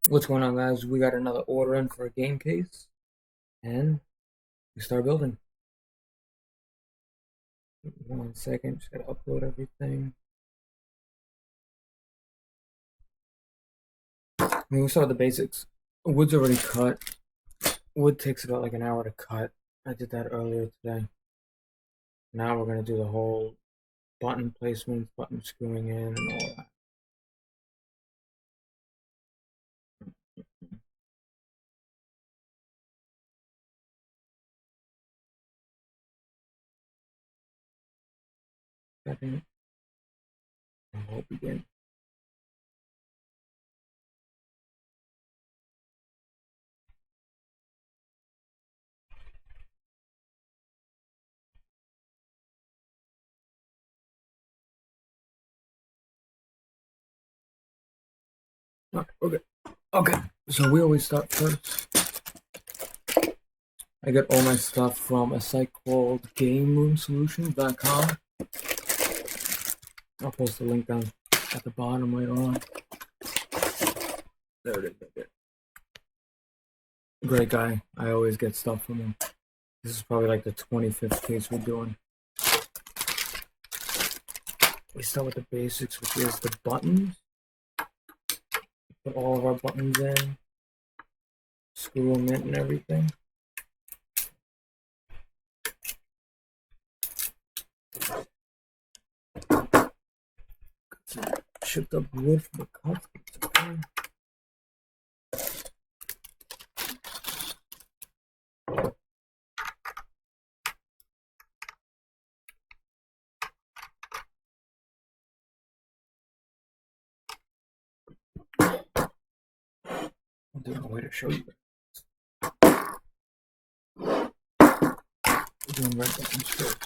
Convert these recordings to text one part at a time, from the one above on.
What's going on, guys? We got another order in for a game case, and we start building. 1 second, just gotta upload everything. We'll start with the basics. Wood's already cut. Wood takes about like an hour to cut. I did that earlier today. Now we're gonna do the whole button placement, button screwing in, and all that. Second, and we'll begin. Okay. Okay. So we always start first. I get all my stuff from a site called GameRoomSolutions.com. I'll post the link down at the bottom later on. There it is, right there. Great guy. I always get stuff from him. This is probably like the 25th case we're doing. We start with the basics, which is the buttons. Put all of our buttons in. Screw them in and everything. Chipped up wood from the cup. It's okay. There's no way to show you. We're doing red buttons first.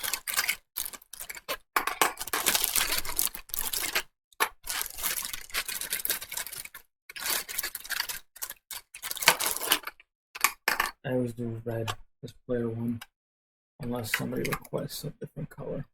I always do red, this player one, unless somebody requests a different color.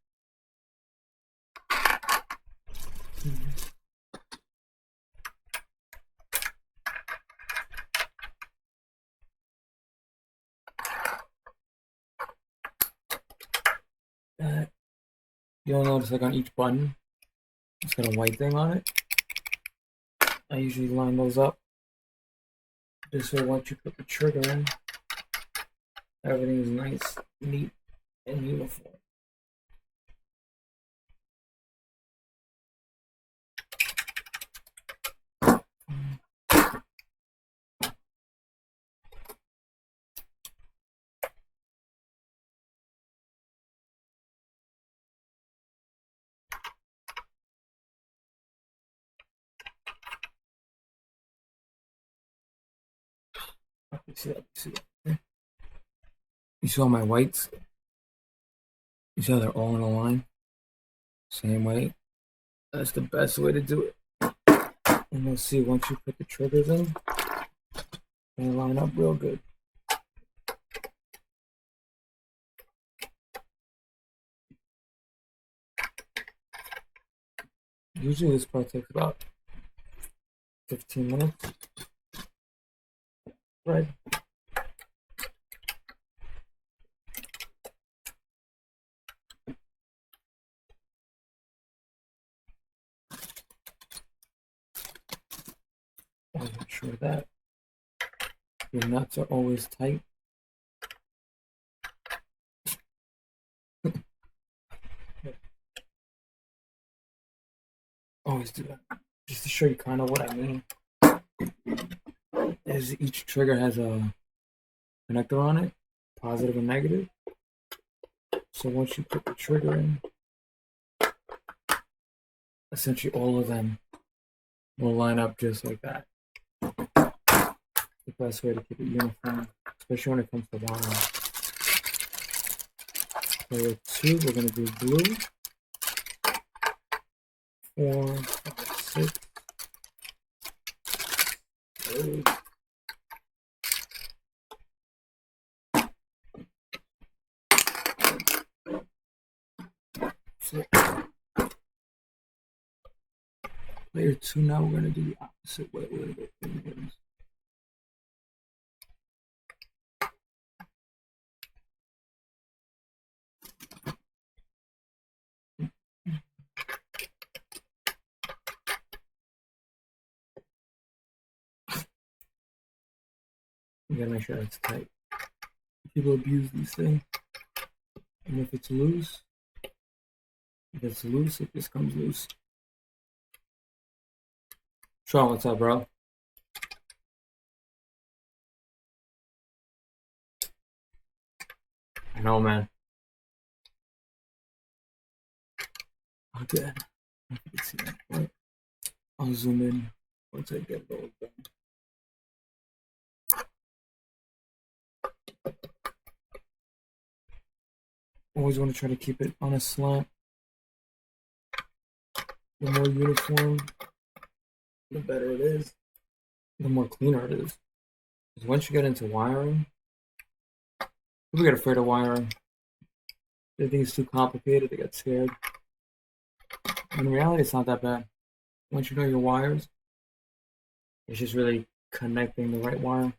You'll notice like on each button, it's got a white thing on it. I usually line those up just so once you put the trigger in, everything is nice, neat, and uniform. See that? See that? You see all my whites? You see how they're all in a line? Same way. That's the best way to do it. And you'll see once you put the triggers in, they line up real good. Usually this part takes about 15 minutes. Right. Make sure that your nuts are always tight. Always do that. Just to show you kind of what I mean. As each trigger has a connector on it, positive and negative. So once you put the trigger in, essentially all of them will line up just like that. The best way to keep it uniform, especially when it comes to wiring. Layer 2, we're going to do blue. 4, 5, 6, 8. Layer 2, now we're going to do the opposite way a little bit. You gotta make sure it's tight. People abuse these things. And if it's loose, it just comes loose. Sean, what's up, bro? I know, man. Okay. I can see that. Right. I'll zoom in once I get it all done. Always want to try to keep it on a slant. The more uniform, the better it is. The more cleaner it is. Because once you get into wiring, people get afraid of wiring. They think it's too complicated. They get scared. In reality, it's not that bad. Once you know your wires, it's just really connecting the right wire.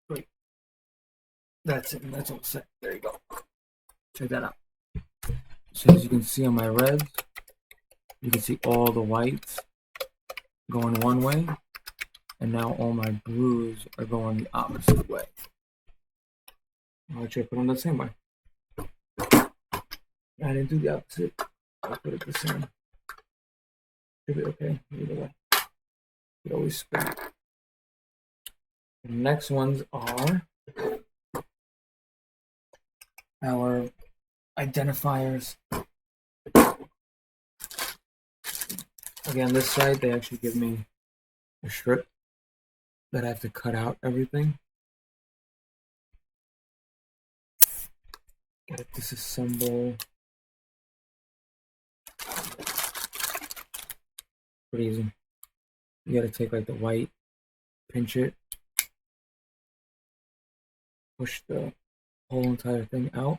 Great. That's it. That's all set. There you go. Check that out. So as you can see on my reds, you can see all the whites going one way, and now all my blues are going the opposite way. I'll actually put them the same way. I didn't do the opposite. I'll put it the same. Should be okay either way. You always spin. The next ones are our identifiers. Again, this side, they actually give me a strip that I have to cut out everything. Gotta disassemble. Pretty easy. You gotta take like the white, pinch it, push the whole entire thing out.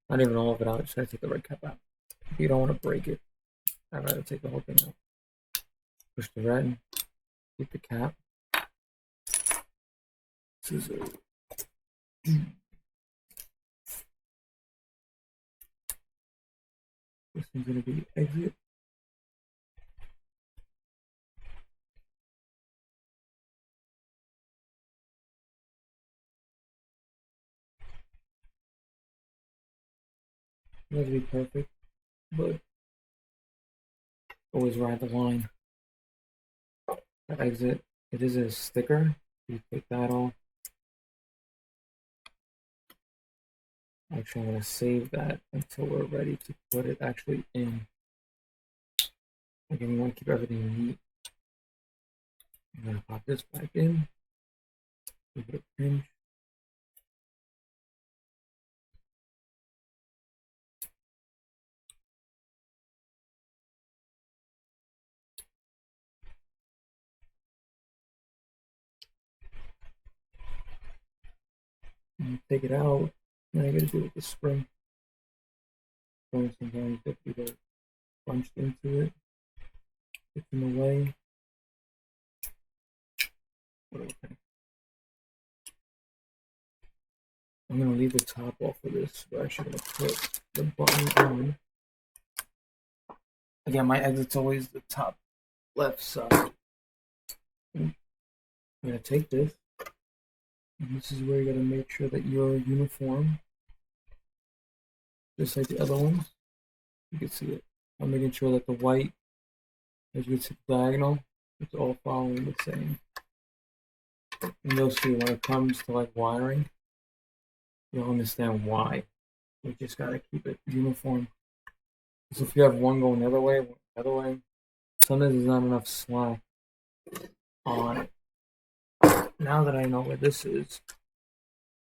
Not even all of it out, just gotta take the red cap out. If you don't want to break it, I'd rather take the whole thing out. Push the red, keep the cap. Scissors. This one's gonna be exit. Not to be perfect, but always ride the line. The exit, it is a sticker. You take that off. Actually, I'm going to save that until we're ready to put it actually in. Again, we want to keep everything neat. I'm going to pop this back in. Give it a pinch. And take it out. Now I got to do it with the spring. Sometimes get either punched into it, it's in the way. Okay. I'm going to leave the top off of this. We're actually going to put the button on. Again, my exit's always the top left side. I'm going to take this. And this is where you got to make sure that you're uniform. Just like the other ones. You can see it. I'm making sure that the white, as you can see the diagonal, it's all following the same. And you'll see when it comes to like wiring, you'll understand why. We just gotta keep it uniform. So if you have one going the other way, sometimes there's not enough slack on it. Now that I know where this is,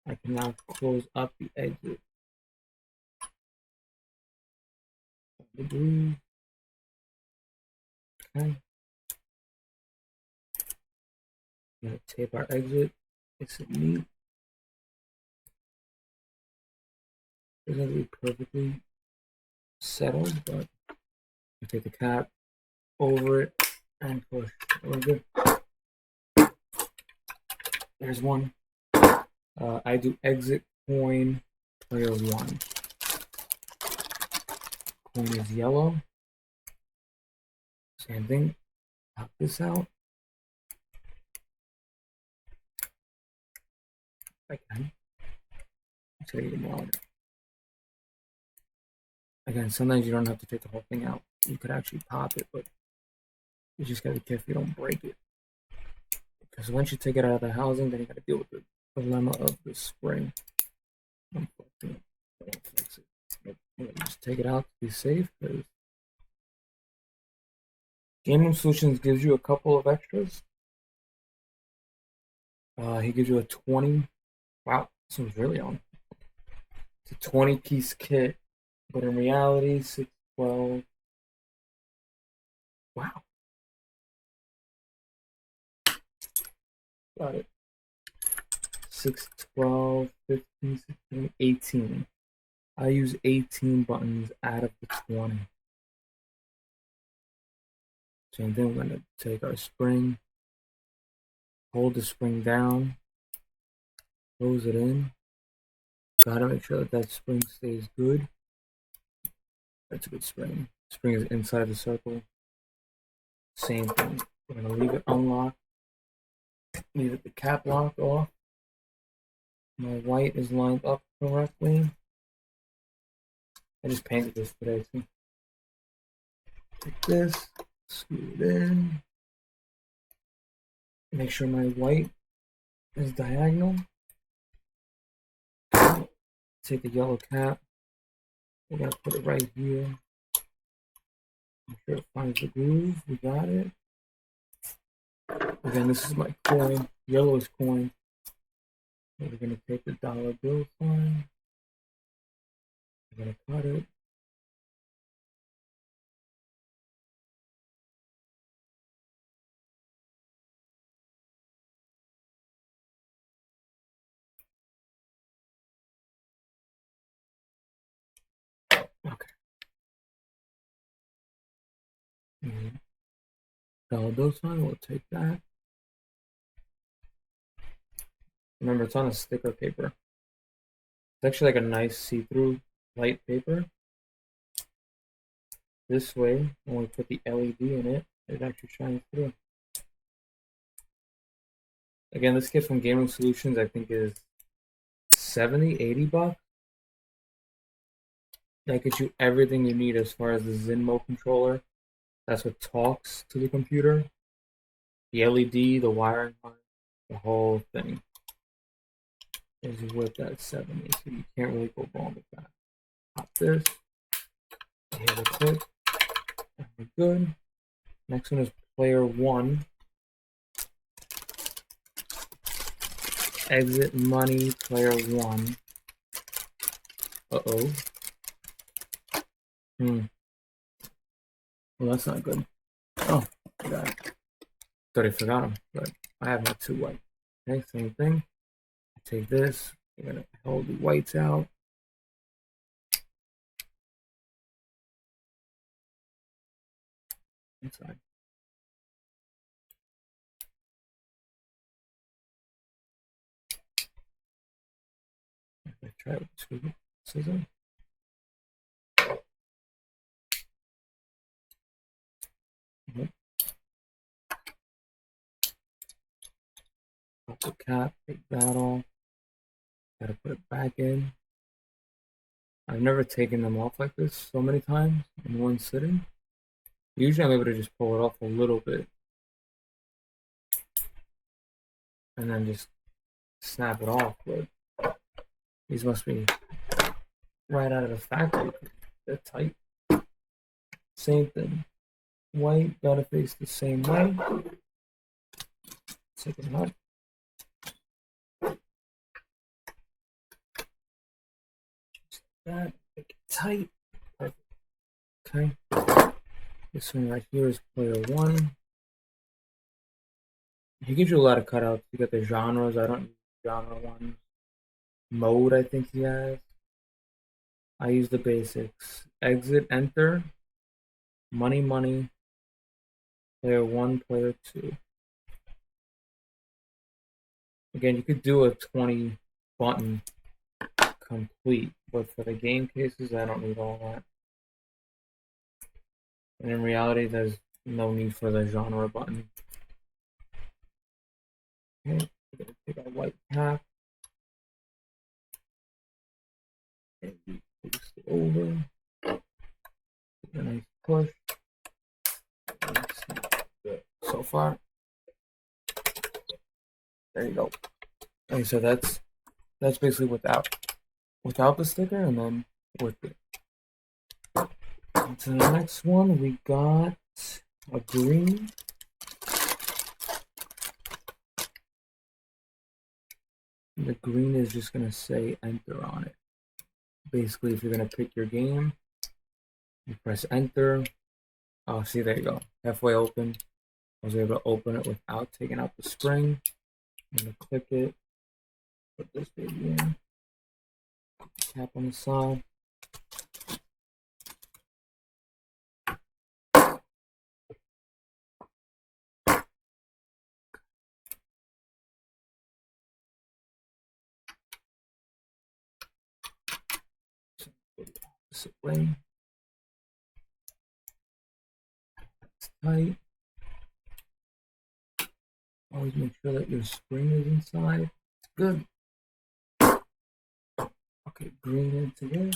I can now close up the exit. The blue. Okay. I'm gonna tape our exit. It's neat. It doesn't have to be perfectly settled, but I take the cap over it and push. We're good. There's one. I do exit coin player 1. coin is yellow. Same thing. Pop this out. I can. Take it out. Again, sometimes you don't have to take the whole thing out. You could actually pop it, but you just gotta be careful you don't break it. Because once you take it out of the housing, then you gotta deal with the dilemma of the spring. Just take it out to be safe, because Gaming Solutions gives you a couple of extras. He gives you a 20. Wow, this one's really on. It's a 20-piece kit, but in reality, 612. Wow. Got it. 6, 12, 15, 16, 18. I use 18 buttons out of the 20. Same thing, we're going to take our spring, hold the spring down, close it in. Gotta make sure that that spring stays good. That's a good spring. Spring is inside the circle. Same thing. We're going to leave it unlocked. Leave it the cap lock off. My white is lined up correctly. I just painted this today too. Take this, screw it in. Make sure my white is diagonal. Take the yellow cap. We're gonna put it right here. Make sure it finds the groove. We got it. Again, this is my coin, yellowest coin. We're gonna take the dollar bill sign. We're gonna cut it. Okay. Dollar bill sign, we'll take that. Remember, it's on a sticker paper. It's actually like a nice see-through light paper. This way, when we put the LED in it, it actually shines through. Again, this kit from Gaming Solutions, I think, is 70, 80 bucks. That gets you everything you need as far as the Zinmo controller. That's what talks to the computer. The LED, the wiring, the whole thing is with that 70, so you can't really go wrong with that. Pop this, hit a click, and we're good. Next one is player 1. Exit money, player 1. Uh-oh. Well, that's not good. Oh, got it. Thought I forgot them, but I have my 2 white. Okay, same thing. Take this. We're gonna hold the whites out. Inside. I try it with 2 scissors. Pop the cap, take that off. Gotta put it back in. I've never taken them off like this so many times in one sitting. Usually I'm able to just pull it off a little bit and then just snap it off, but these must be right out of the factory. They're tight. Same thing. White, gotta face the same way. Take it out. That, make it tight. Perfect. Okay. This one right here is player 1. He gives you a lot of cutouts. You got the genres. I don't use genre ones. Mode, I think he has. I use the basics. Exit, enter. Money, money. Player 1, player 2. Again, you could do a 20 button complete, but for the game cases, I don't need all that. And in reality, there's no need for the genre button. Okay, we're gonna take our white cap and boost it over. Give a nice push. Good. So far, there you go. Okay, so that's basically without the sticker, and then with it. To the next one, we got a green. The green is just going to say enter on it. Basically, if you're going to pick your game, you press enter. Oh, see, there you go. Halfway open. I was able to open it without taking out the spring. I'm going to click it. Put this baby in. Tap on the side. Opposite way. It's tight. Always make sure that your spring is inside. Good. Okay, green into this.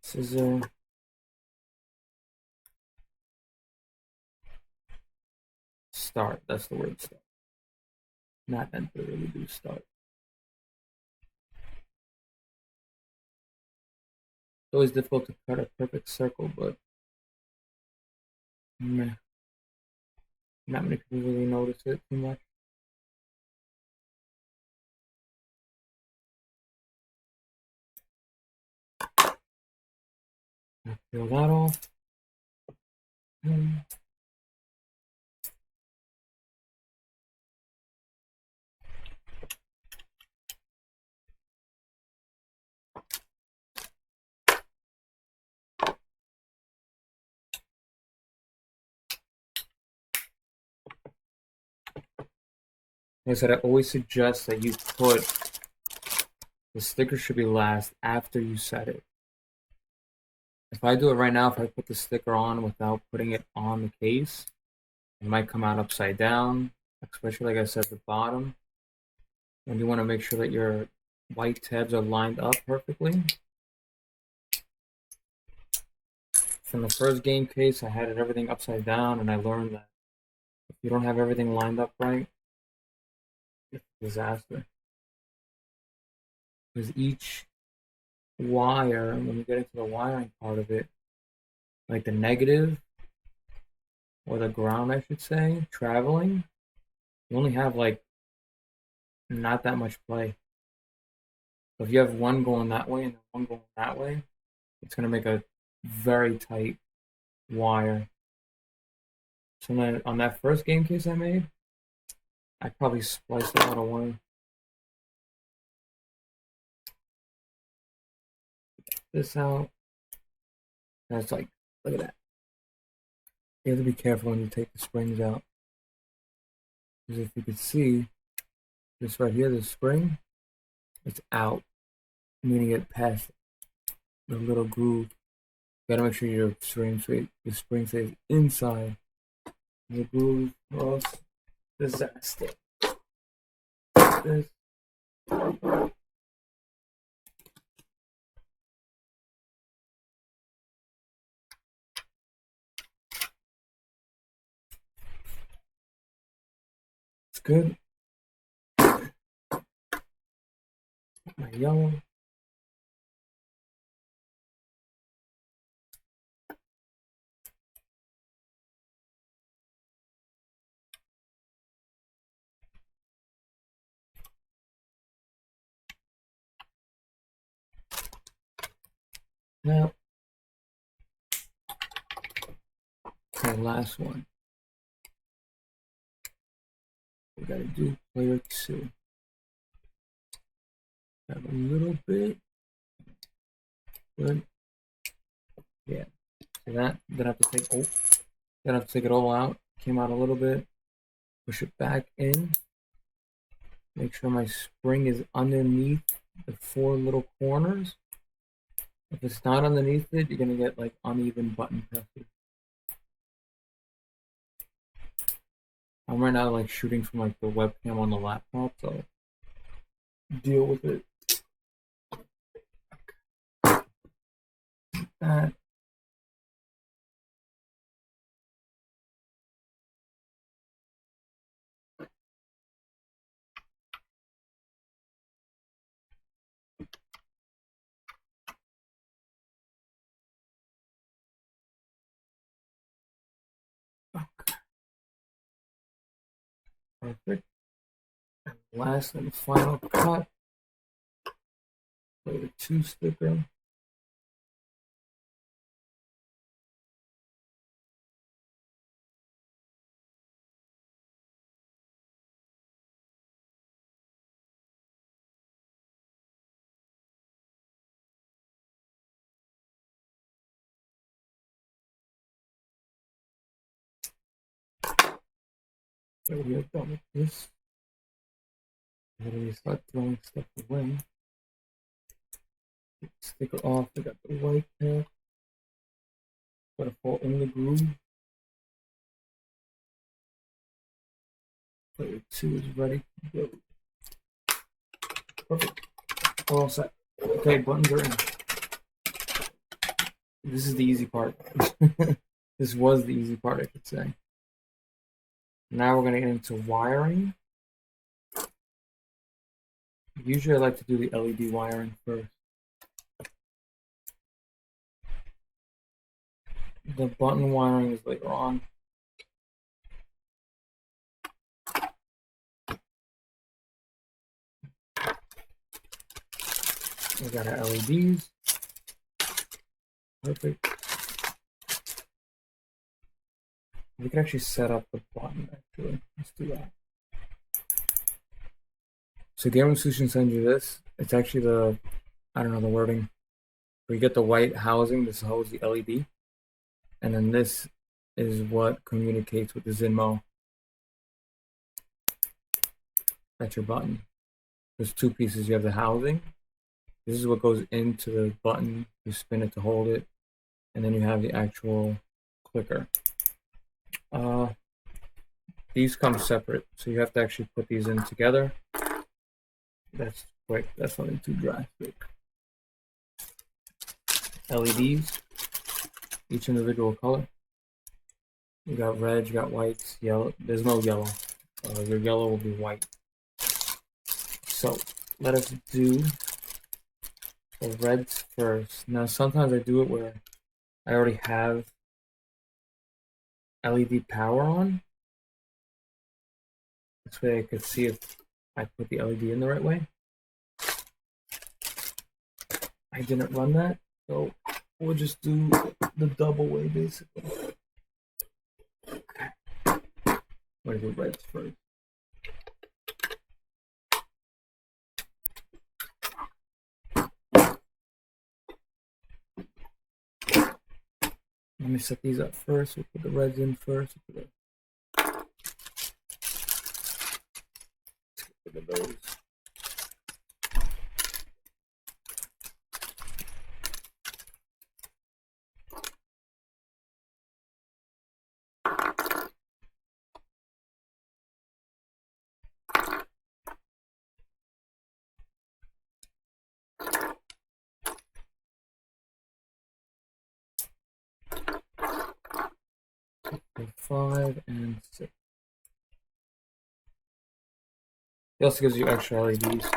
Scissor. Start. That's the word start. Not enter, really do start. It's always difficult to cut a perfect circle, but meh. Not many people really notice it too much. I'll peel that off. Like I said, I always suggest that you put the sticker should be last after you set it. If I do it right now, if I put the sticker on without putting it on the case, it might come out upside down, especially like I said, the bottom. And you want to make sure that your white tabs are lined up perfectly. From the first game case, I had everything upside down, and I learned that if you don't have everything lined up right, it's a disaster. Because each wire, when you get into the wiring part of it, like the negative, or the ground, I should say, traveling, you only have like not that much play. So if you have one going that way and one going that way, it's going to make a very tight wire. So then on that first game case I made, I probably spliced a lot of wire. This out. That's like, look at that. You have to be careful when you take the springs out. Because if you could see, this right here, the spring, it's out, meaning it passed the little groove. You gotta make sure your spring stays inside the groove, or else disaster. This. It's good. My yellow. Now, the last one. We gotta do player 2. Have a little bit. Good. Yeah. So that, then I have to take, then I have to take it all out. Came out a little bit. Push it back in. Make sure my spring is underneath the 4 little corners. If it's not underneath it, you're gonna get like uneven button presses. I'm right now like shooting from like the webcam on the laptop, so deal with it. That. Perfect. And last and final cut for the 2 sticker. So we are done with this. Literally start throwing stuff away. Sticker off. I got the white pair. Gotta fall in the groove. Player 2 is ready to go. Perfect. We're all set. Okay, buttons are in. This is the easy part. This was the easy part, I could say. Now we're going to get into wiring. Usually I like to do the LED wiring first. The button wiring is later on. We got our LEDs. Perfect. We can actually set up the button, actually. Let's do that. So Gaming Solution sends you this. It's actually the, I don't know the wording. But you get the white housing. This holds the LED. And then this is what communicates with the Zinmo. That's your button. There's 2 pieces. You have the housing. This is what goes into the button. You spin it to hold it. And then you have the actual clicker. These come separate, so you have to actually put these in together. That's quick. That's nothing too drastic. LEDs, each individual color. You got red, you got white, yellow. There's no yellow. Your yellow will be white. So let us do the reds first. Now sometimes I do it where I already have LED power on. This way I could see if I put the LED in the right way. I didn't run that, so we'll just do the double way basically. Okay. I'm gonna do reds first. Let me set these up first. We'll put the reds in first. Look at those. Okay, 5 and 6. It also gives you extra LEDs,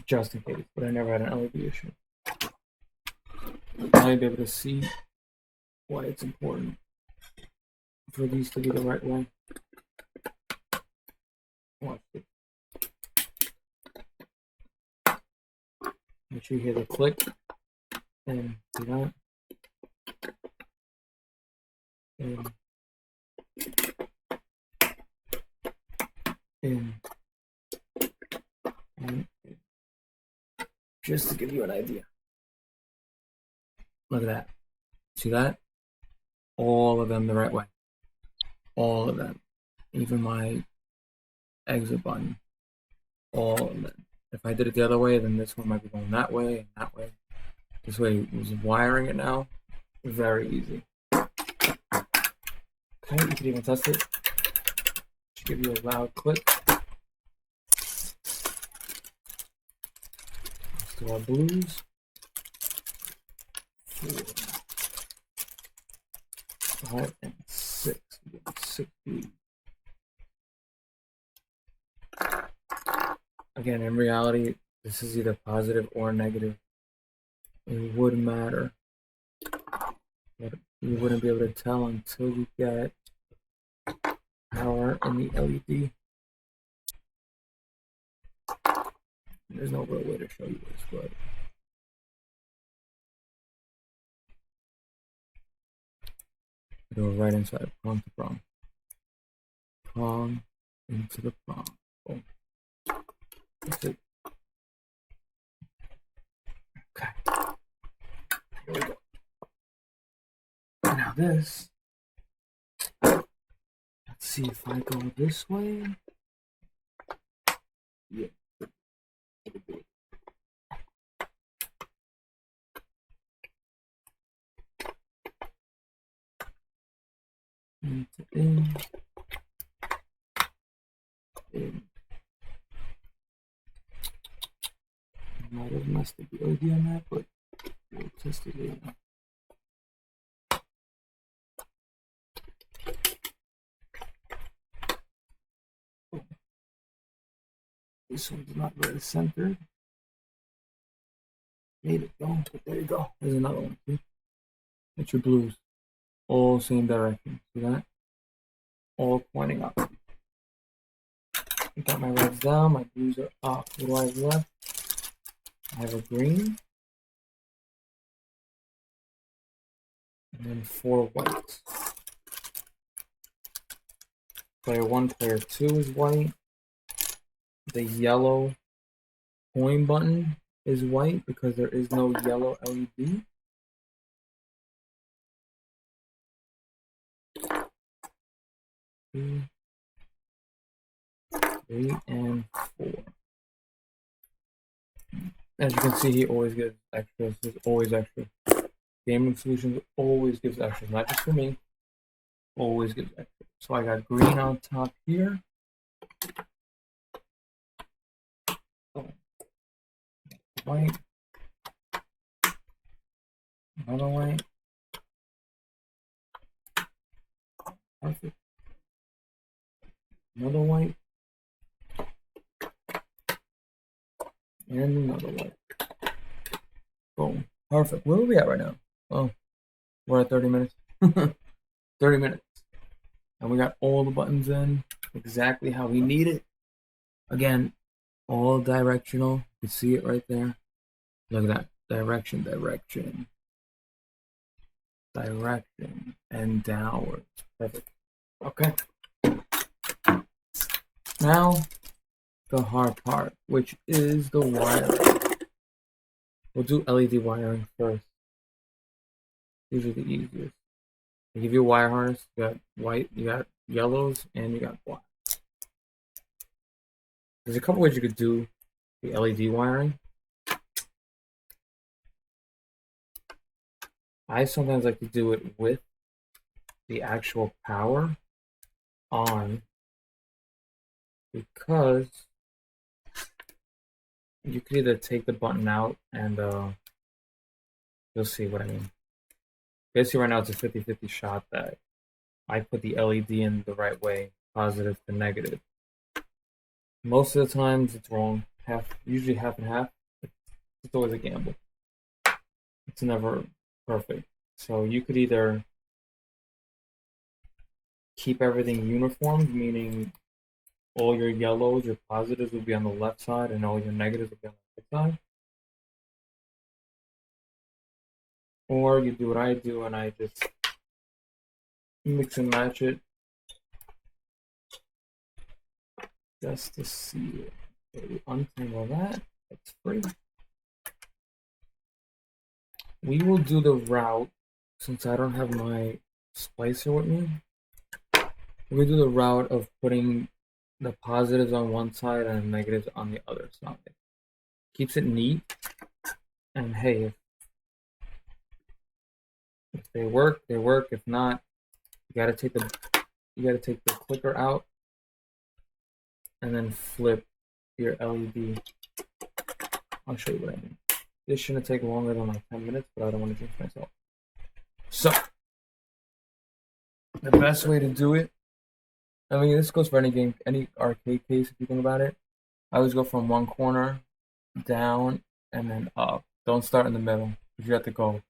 just in case, but I never had an LED issue. Now you'll be able to see why it's important for these to be the right way. Watch it. Make sure you hear the click and see that. And just to give you an idea. Look at that. See that? All of them the right way. All of them. Even my exit button. All of them. If I did it the other way, then this one might be going that way and that way. This way, just wiring it now, very easy. Okay, you can even test it. Just give you a loud click. Let's do our blues. 4, 5, and 6. 6 blues. Again, in reality, this is either positive or negative. It wouldn't matter. But you wouldn't be able to tell until you get power in the LED. There's no real way to show you this, but go right inside prong to prong. Prong into the prong. Boom. That's it. Okay. Here we go. Now this, let's see if I go this way. Yeah. In. I might have messed up the LED on that, but we'll test it later. This one's not very centered. Made it go, but there you go. There's another one. See? That's your blues. All same direction. See that? All pointing up. I got my reds down, my blues are up. What do I have left? I have a green. And then 4 whites. Player 1, player 2 is white. The yellow coin button is white because there is no yellow LED. Two, 3, and 4. As you can see, he always gives extras. There's always extras. Gaming Solutions always gives extras, not just for me. Always gives extras. So I got green on top here. White. Another white. Perfect. Another white. And another white. Boom. Perfect. Where are we at right now? Oh, we're at 30 minutes. 30 minutes. And we got all the buttons in exactly how we need it. Again, all directional. You can see it right there. Look at that. Direction, direction. Direction. And downwards. Perfect. Okay. Now, the hard part, which is the wiring. We'll do LED wiring first. These are the easiest. They give you a wire harness. You got white, you got yellows, and you got black. There's a couple ways you could do the LED wiring. I sometimes like to do it with the actual power on, because you could either take the button out and you'll see what I mean. Basically right now it's a 50-50 shot that I put the LED in the right way, positive to negative. Most of the times it's wrong, usually half and half. It's always a gamble. It's never perfect. So you could either keep everything uniform, meaning all your yellows, your positives will be on the left side, and all your negatives will be on the right side. Or you do what I do, and I just mix and match it just to see it. So we untangle that. That's free. We will do the route, since I don't have my splicer with me. We do the route of putting the positives on one side and the negatives on the other side. Keeps it neat. And hey, if If they work, they work. If not, you gotta take the clicker out and then flip your LED. I'll show you what I mean. This shouldn't take longer than like 10 minutes, but I don't want to jinx myself. So the best way to do it, I mean, this goes for any game, any arcade case if you think about it. I always go from one corner down and then up. Don't start in the middle because you have to go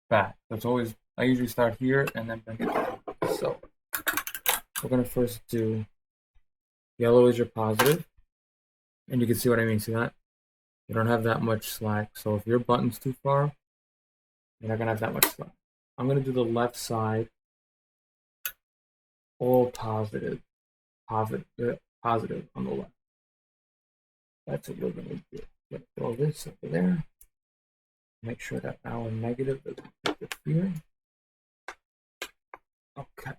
back. That's always, I usually start here and then bring it down. So we're gonna first do yellow is your positive, and you can see what I mean. See that? You don't have that much slack. So if your button's too far, you're not gonna have that much slack. I'm gonna do the left side all positive on the left. That's what we're gonna do. Let's throw this over there. Make sure that our negative doesn't interfere. Okay.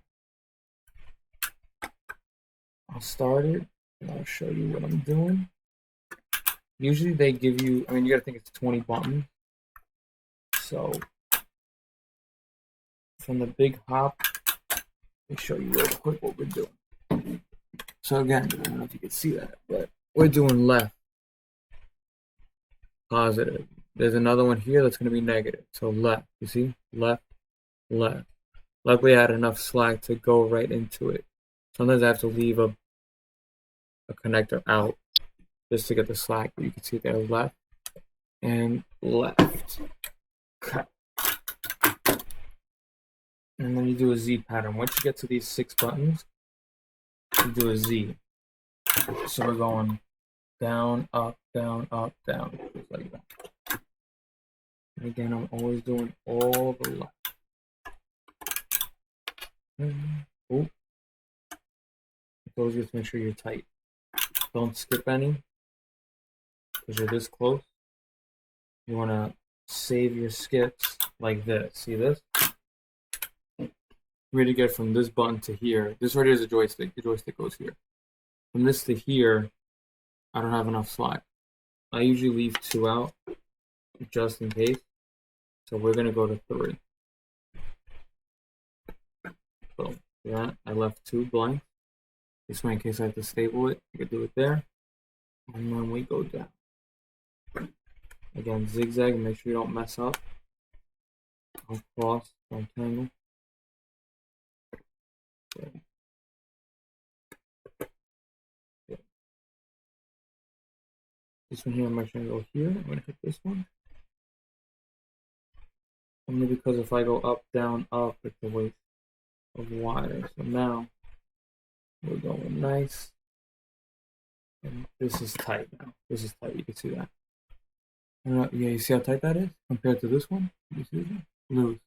I'll start it and I'll show you what I'm doing. Usually they give you, I mean, you gotta think it's 20 buttons. So from the big hop, let me show you real quick what we're doing. So again, I don't know if you can see that, but we're doing left, positive. There's another one here that's gonna be negative. So left, you see? Left, left. Luckily I had enough slack to go right into it. Sometimes I have to leave a connector out just to get the slack, but you can see there left and left. Cut. And then you do a Z pattern. Once you get to these 6 buttons, you do a Z. So we're going down, up, down, just like that. And again, I'm always doing all the left. Oh, those just make sure you're tight. Don't skip any, because you're this close. You want to save your skips like this. See this? Really get from this button to here. This already is a joystick. The joystick goes here. From this to here, I don't have enough slack. I usually leave 2 out just in case. So we're gonna go to 3. So yeah, I left 2 blank. This way, in case I have to stable it, I can do it there. And then we go down. Again, zigzag, make sure you don't mess up. Don't cross, don't tangle. Okay. This one here, I'm actually gonna go here. I'm gonna hit this one. Only because if I go up, it's a waste of wire. So now we're going nice. And this is tight now. This is tight, you can see that. Yeah, you see how tight that is compared to this one? You see that? Loose.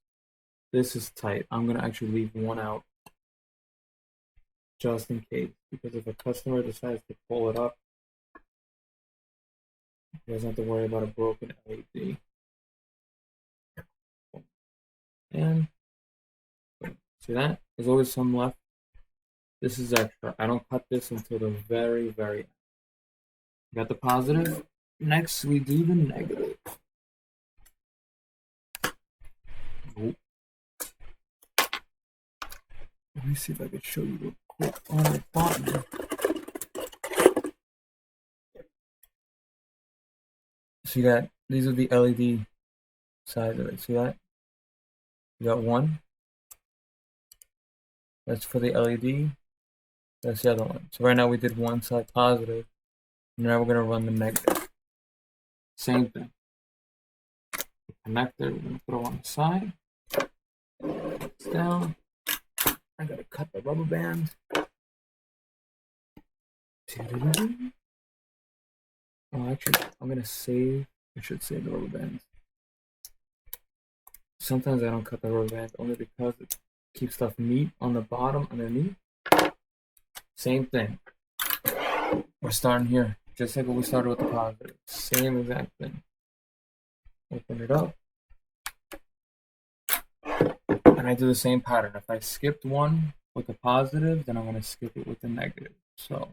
This is tight. I'm gonna actually leave 1 out just in case, because if a customer decides to pull it up, he doesn't have to worry about a broken LED. And see that? There's always some left. This is extra. I don't cut this until the very, very end. Got the positive. Next, we do the negative. Oh. Let me see if I can show you real quick on the bottom. So you got, these are the LED sides of it. See that? You got 1. That's for the LED. That's the other one. So right now we did 1 side positive. And now we're going to run the negative. Same thing. The connector, we're going to throw on the side. It's down. I got to cut the rubber band. Oh, actually, I'm going to save. I should save the rubber band. Sometimes I don't cut the rubber band only because it keeps stuff neat on the bottom underneath. Same thing. We're starting here, just like what we started with the positive. Same exact thing. Open it up. And I do the same pattern. If I skipped one with the positive, then I'm going to skip it with the negative. So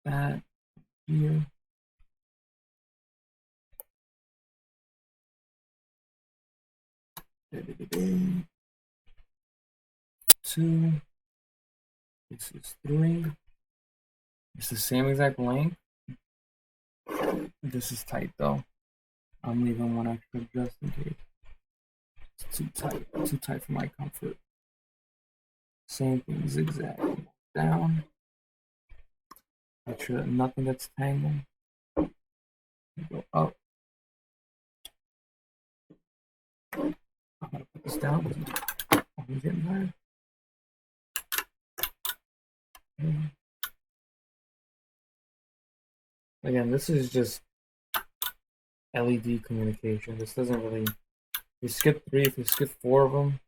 that here. 2. This is 3. It's the same exact length. This is tight though. I'm leaving one extra just in case. It's too tight for my comfort. Same thing, zigzag down. Make sure that nothing gets tangled. Go up. I'm gonna put this down because I'm getting tired. Again, this is just LED communication. This doesn't really. If you skip 3, if you skip 4 of them,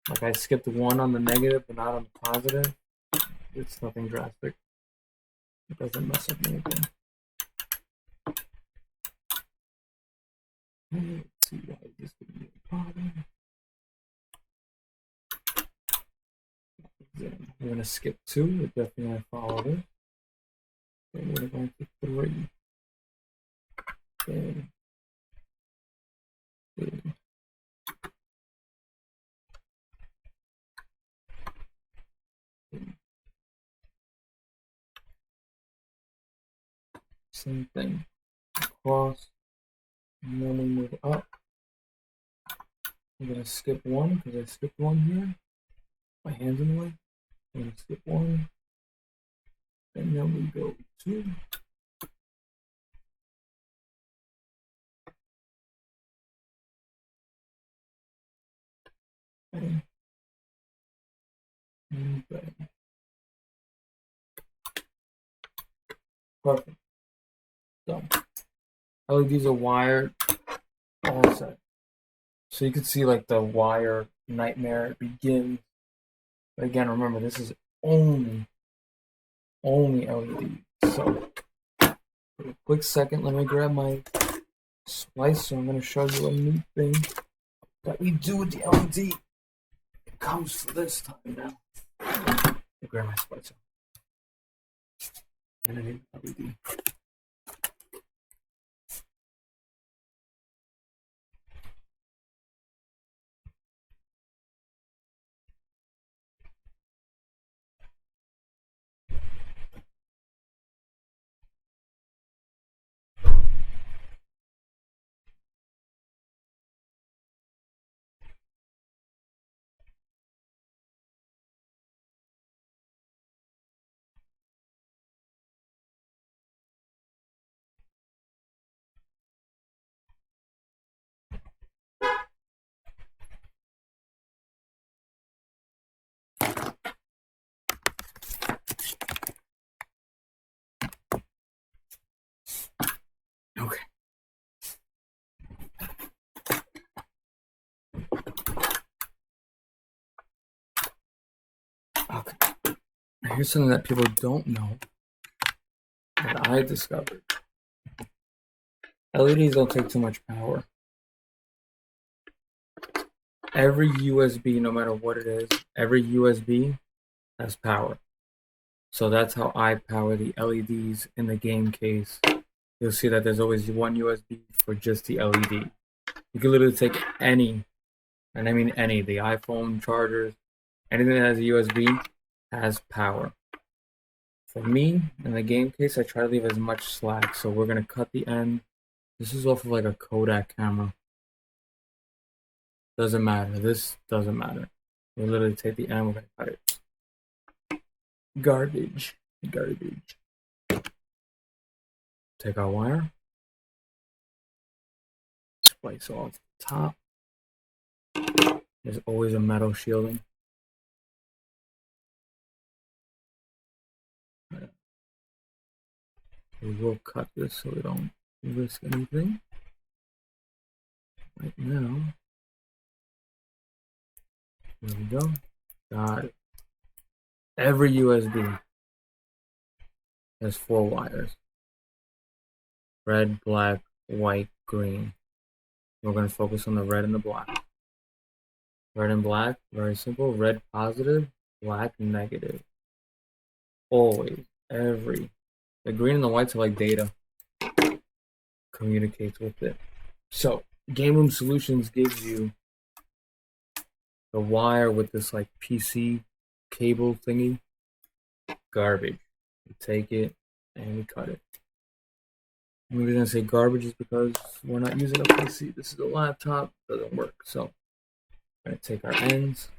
like I skipped 1 on the negative but not on the positive, it's nothing drastic. It doesn't mess up anything. Let's see why this would be a problem. We're going to skip 2. We're definitely going to follow this. And we're going to 3. Okay. Same thing. Across. And then we move up. I'm going to skip 1 because I skipped 1 here. My hand's in the way. I'm going to skip 1. And then we go 2. Bang. And bang. Perfect. So, LEDs are wired, all set. So you can see like the wire nightmare begins. But again, remember this is only LED. So, for a quick second, let me grab my splicer. I'm going to show you a neat thing that we do with the LED. It comes for this time now. Let me grab my splicer. And I need LED. Okay. Okay. Here's something that people don't know that I discovered. LEDs don't take too much power. Every USB, no matter what it is, every USB has power. So that's how I power the LEDs in the GameCase. You'll see that there's always one USB for just the LED. You can literally take any, and I mean any, the iPhone chargers, anything that has a USB has power. For me, in the GameCase, I try to leave as much slack. So we're going to cut the end. This is off of like a Kodak camera. Doesn't matter. This doesn't matter. We literally take the end. We're going to cut it. Garbage. Garbage. Take our wire. Splice off the top. There's always a metal shielding. We will cut this so we don't risk anything. Right now. There we go. Got it. Every USB has 4 wires. Red, black, white, green. We're going to focus on the red and the black. Red and black, very simple. Red positive, black negative. Always, every. The green and the whites are like data. Communicates with it. So, Game Room Solutions gives you The wire with this like PC cable thingy, garbage. We take it and we cut it. The reason I say garbage is because we're not using a PC. This is a laptop, doesn't work. So we're gonna take our ends.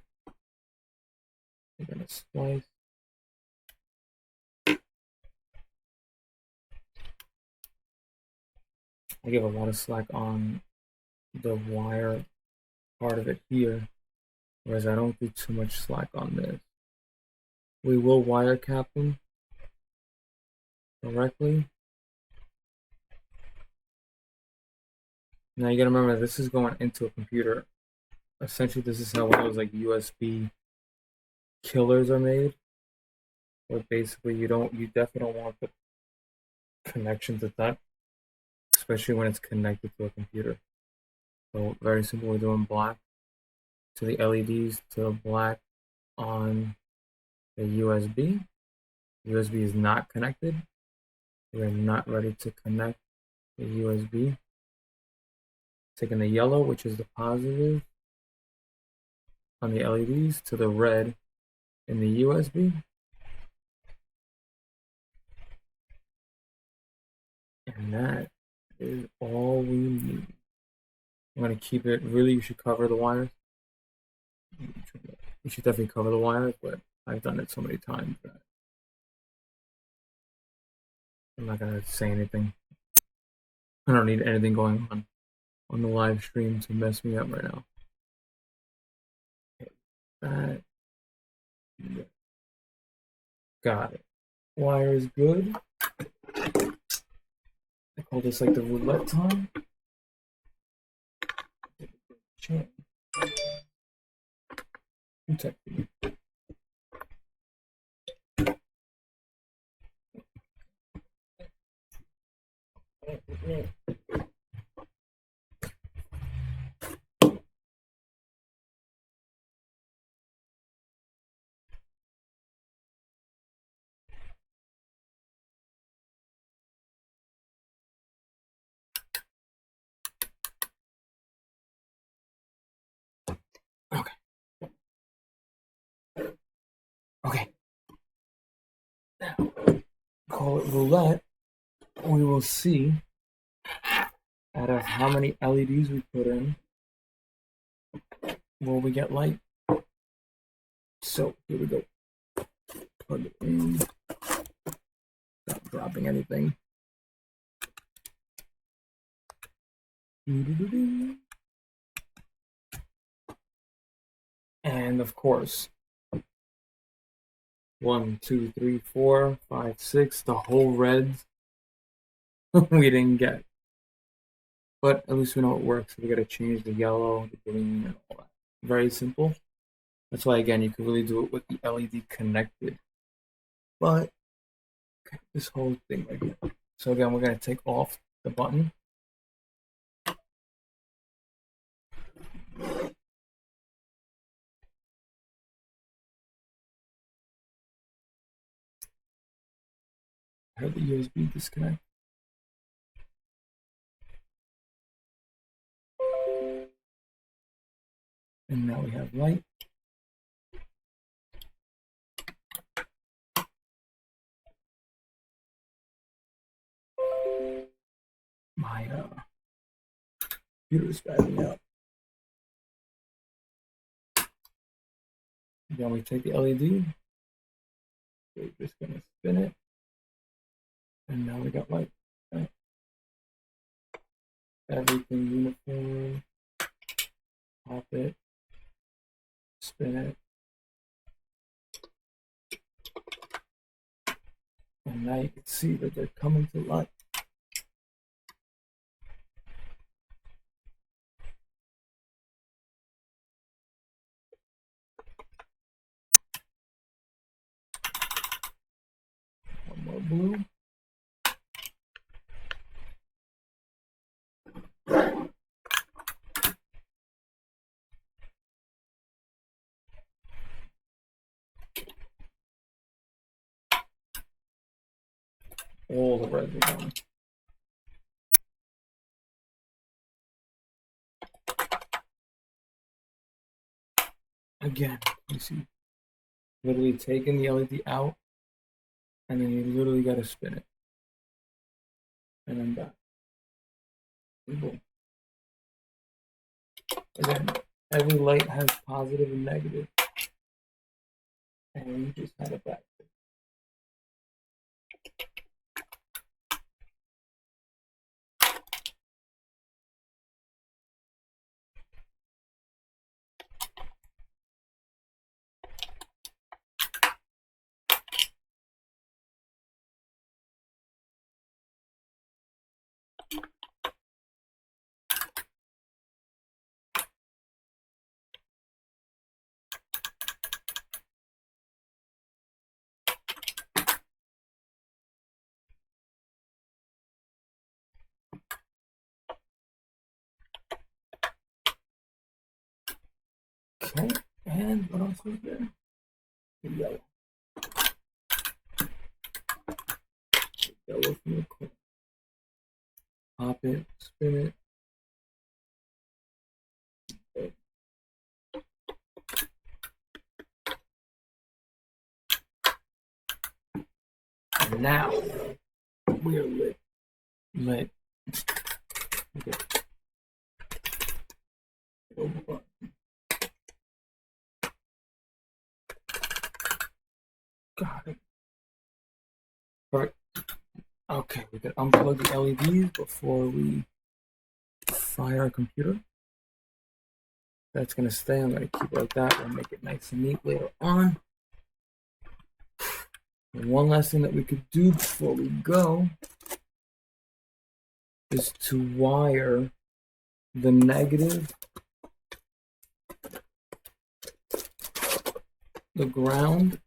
We're gonna splice. I give a lot of slack on the wire part of it here, whereas I don't do too much slack on this. We will wire cap them correctly. Now you gotta remember this is going into a computer. Essentially, this is how one of those like USB killers are made. Where basically you definitely don't want the connection to that, especially when it's connected to a computer. So very simple, we're doing black to the LEDs to black on the USB. USB is not connected. We are not ready to connect the USB. Taking the yellow, which is the positive on the LEDs, to the red in the USB. And that is all we need. I'm going to keep it, really, you should cover the wires. You should definitely cover the wires, but I've done it so many times that I'm not going to say anything. I don't need anything going on the live stream to mess me up right now. Okay, that. Yeah. Got it. Wire is good. I call this like the roulette time. Check. Okay. Okay. Now, call it roulette. We will see out of how many LEDs we put in, will we get light? So here we go. Plug it in. Not dropping anything. And of course, 1, 2, 3, 4, 5, 6, the whole reds we didn't get. But at least we know it works. We gotta change the yellow, the green, and all that. Very simple. That's why, again, you can really do it with the LED connected. But okay, this whole thing right here. So again, we're gonna take off the button. I heard the USB disconnect. And now we have light. My computer is spazzing out. Then we take the LED. We're just gonna spin it. And now we got light. Okay. Everything uniform. Pop it. Spin it. And now you can see that they're coming to life. One more blue. All the reds are gone. again, you see, literally taking the LED out, and then you literally got to spin it, and then back. Boom. Again, every light has positive and negative, and you just have it back. Okay, and what else was there? The yellow. The yellow from the corner. Pop it, spin it. Okay. And now we're lit. Lit. Okay. Got it. Perfect. Okay, we can unplug the LEDs before we fire our computer. That's gonna stay. I'm gonna keep it like that. We'll make it nice and neat later on. And one last thing that we could do before we go is to wire the negative, the ground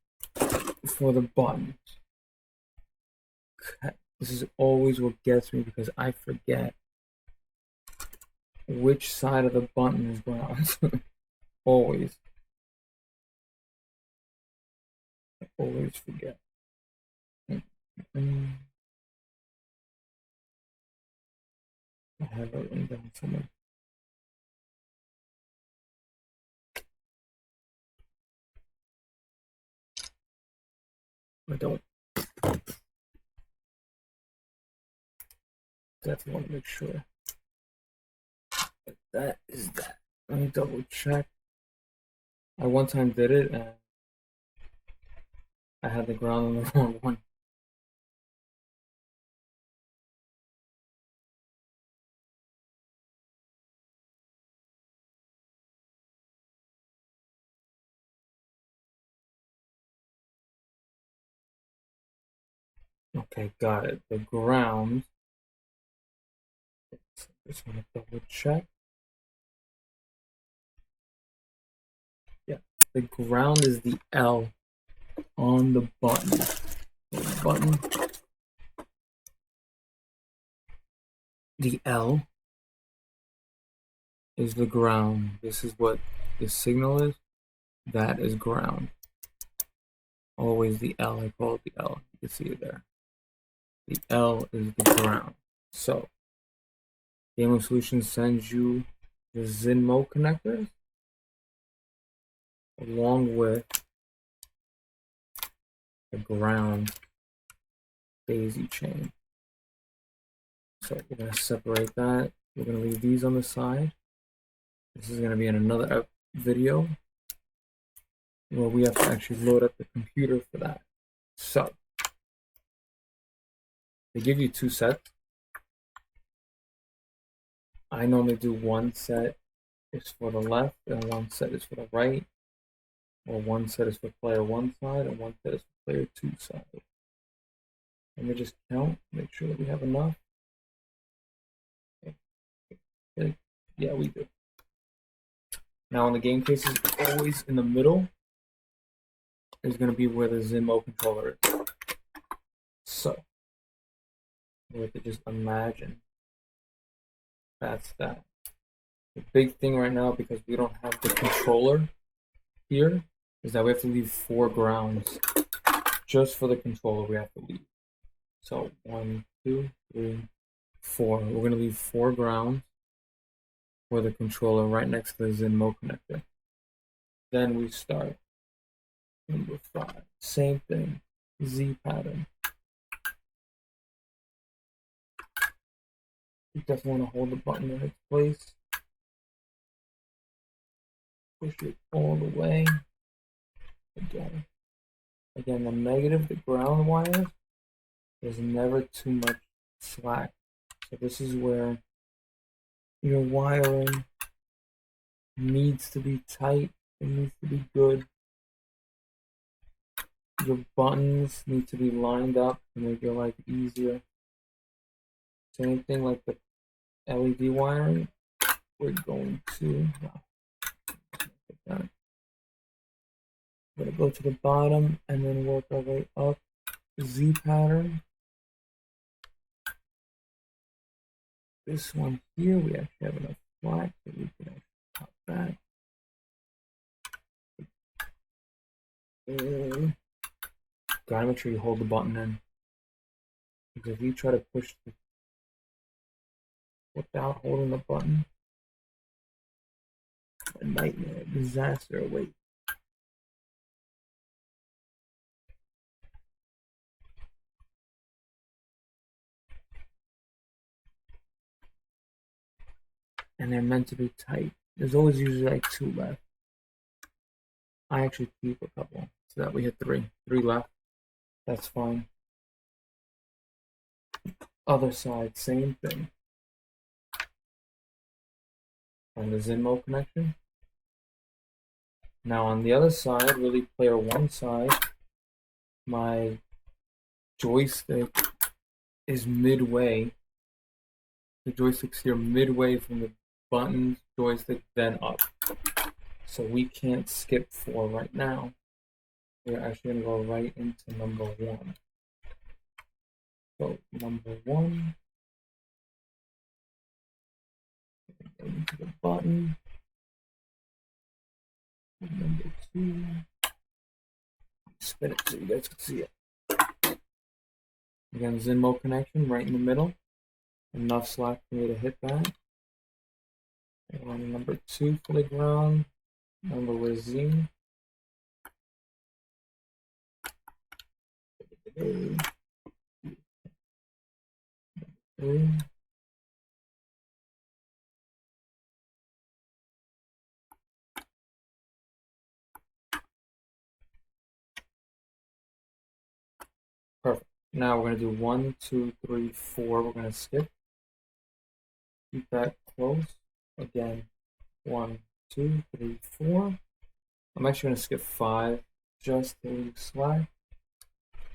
for the buttons. Okay. This is always what gets me because I forget which side of the button is ground. Always. I always forget. I have it written down somewhere. I don't. Definitely want to make sure that is that. Let me double check. I one time did it and I had the ground on the wrong one. Okay, got it. The ground. Just want to double check. Yeah, the ground is the L on the button. The L is the ground. This is what the signal is. That is ground. Always the L. I call it the L. You can see it there. The L is the ground. So, Game Solutions sends you the Zinmo connectors along with the ground daisy chain. So we're going to separate that. We're going to leave these on the side. This is going to be in another video where we have to actually load up the computer for that. So they give you 2 sets. I normally do one set is for the left and one set is for the right, or one set is for player 1 side and one set is for player 2 side. Let me just count, make sure that we have enough. Okay. Yeah, we do. Now, in the game cases, always in the middle is going to be where the Zinmo controller is. So, we have to just imagine that's that. The big thing right now, because we don't have the controller here, is that we have to leave 4 grounds. Just for the controller, we have to leave. So, 1, 2, 3, 4. We're going to leave 4 grounds for the controller right next to the Zinmo connector. Then we start. Number 5. Same thing. Z pattern. You definitely want to hold the button in its place. Push it all the way. Again, the negative, the ground wire, there's never too much slack. So this is where your wiring needs to be tight. It needs to be good. Your buttons need to be lined up to make your life easier. Same thing like the LED wiring. We're going to go to the bottom and then work our way up. Z pattern. This one here, we actually have enough slack that we can actually pop that. Gotta make sure you hold the button in. Because if you try to push the without holding the button, a nightmare, disaster awaits. And they're meant to be tight. There's always usually like 2 left. I actually keep a couple so that we hit 3. 3 left. That's fine. Other side, same thing. On the Zinmo connection. Now on the other side, really player 1 side, my joystick is midway. The joystick's here midway from the buttons, joystick, then up. So we can't skip 4 right now. We're actually going to go right into number 1. So number 1, into the button. Number 2, spin it so you guys can see it. Again, Zinmo connection right in the middle. Enough slack for me to hit that. And number 2 for the ground. Number with Z. Perfect. Now we're going to do 1, 2, 3, 4. We're going to skip. Keep that close. Again, 1, 2, 3, 4. I'm actually going to skip 5 just to leave slack.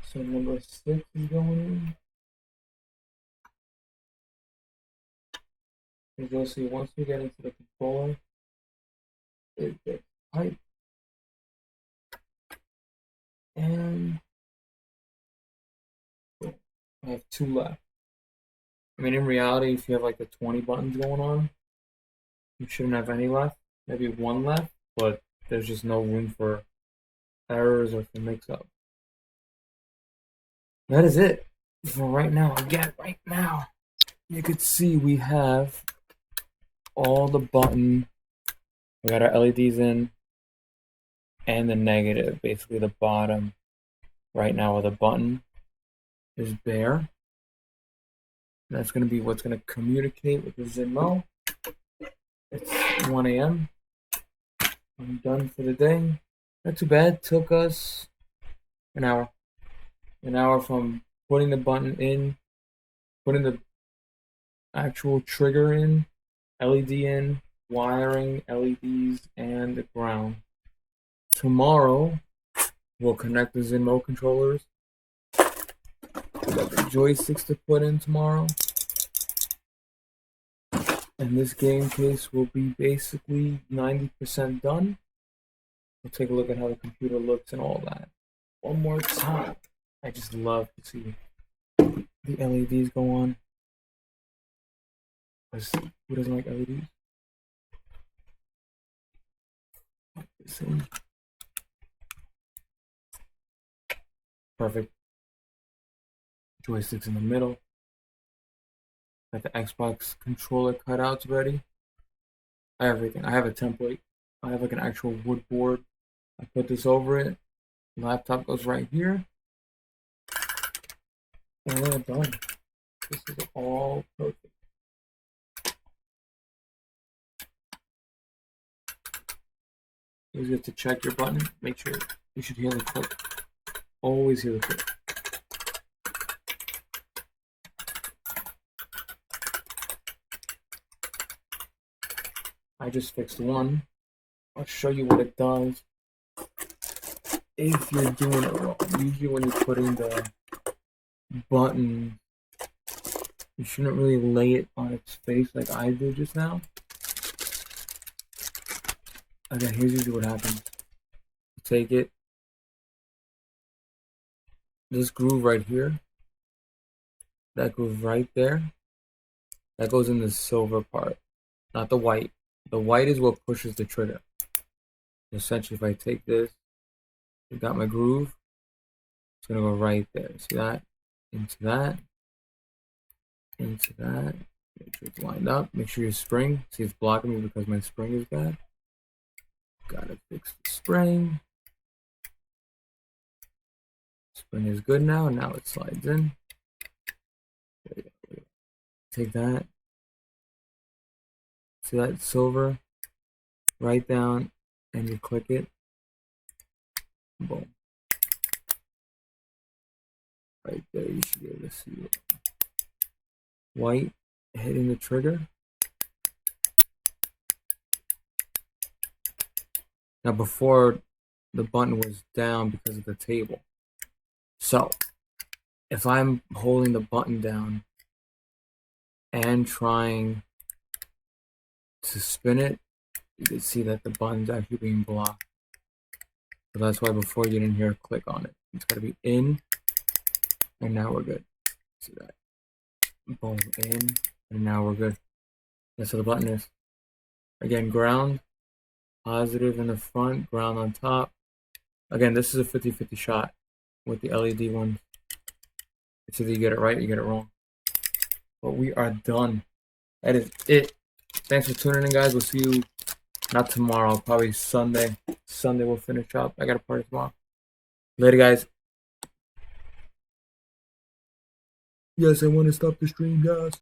So number 6 is going in. As you'll see, once we get into the controller, it gets tight. And I have 2 left. I mean, in reality, if you have like the 20 buttons going on, you shouldn't have any left. Maybe 1 left, but there's just no room for errors or for mix-up. That is it for right now. Again, right now, you could see we have all the button. We got our LEDs in and the negative, basically the bottom right now where the button is bare. That's going to be what's going to communicate with the Zinmo. It's 1 a.m. I'm done for the day. Not too bad. Took us an hour. An hour from putting the button in, putting the actual trigger in, LED in, wiring LEDs, and the ground. Tomorrow, we'll connect the Zinmo controllers. We got the joysticks to put in tomorrow. And this game case will be basically 90% done. We'll take a look at how the computer looks and all that. One more time. I just love to see the LEDs go on. Who doesn't like LEDs? Perfect. Joysticks in the middle. Got the Xbox controller cutouts ready. Everything. I have a template I have like an actual wood board. I put this over it. Laptop goes right here. And we're done. This is all perfect. You get to check your button. Make sure you should hear the click. Always hear the click. I just fixed one. I'll show you what it does if you're doing it wrong. Usually when you're putting the button, you shouldn't really lay it on its face like I did just now. Okay, here's usually what happens. You take it, this groove right here, that groove right there, that goes in the silver part, not the white. The white is what pushes the trigger. Essentially, if I take this, I got my groove, it's gonna go right there. See that? Into that, into that. Make sure it's lined up. Make sure your spring, see it's blocking me because my spring is bad. Gotta fix the spring. Spring is good now, and now it slides in. Take that. See that silver? Right down, and you click it. Boom. Right there, you should be able to see it. White hitting the trigger. Now before, the button was down because of the table. So if I'm holding the button down and trying to spin it, you can see that the button's actually being blocked. So that's why before you didn't hear a click on it. It's got to be in, and now we're good. See that? Boom, in, and now we're good. That's what the button is. Again, ground, positive in the front, ground on top. Again, this is a 50-50 shot with the LED one. It's either you get it right or you get it wrong. But we are done. That is it. Thanks for tuning in, guys. We'll see you not tomorrow, probably Sunday. Sunday we'll finish up. I got a party tomorrow. Later, guys. Yes, I want to stop the stream, guys.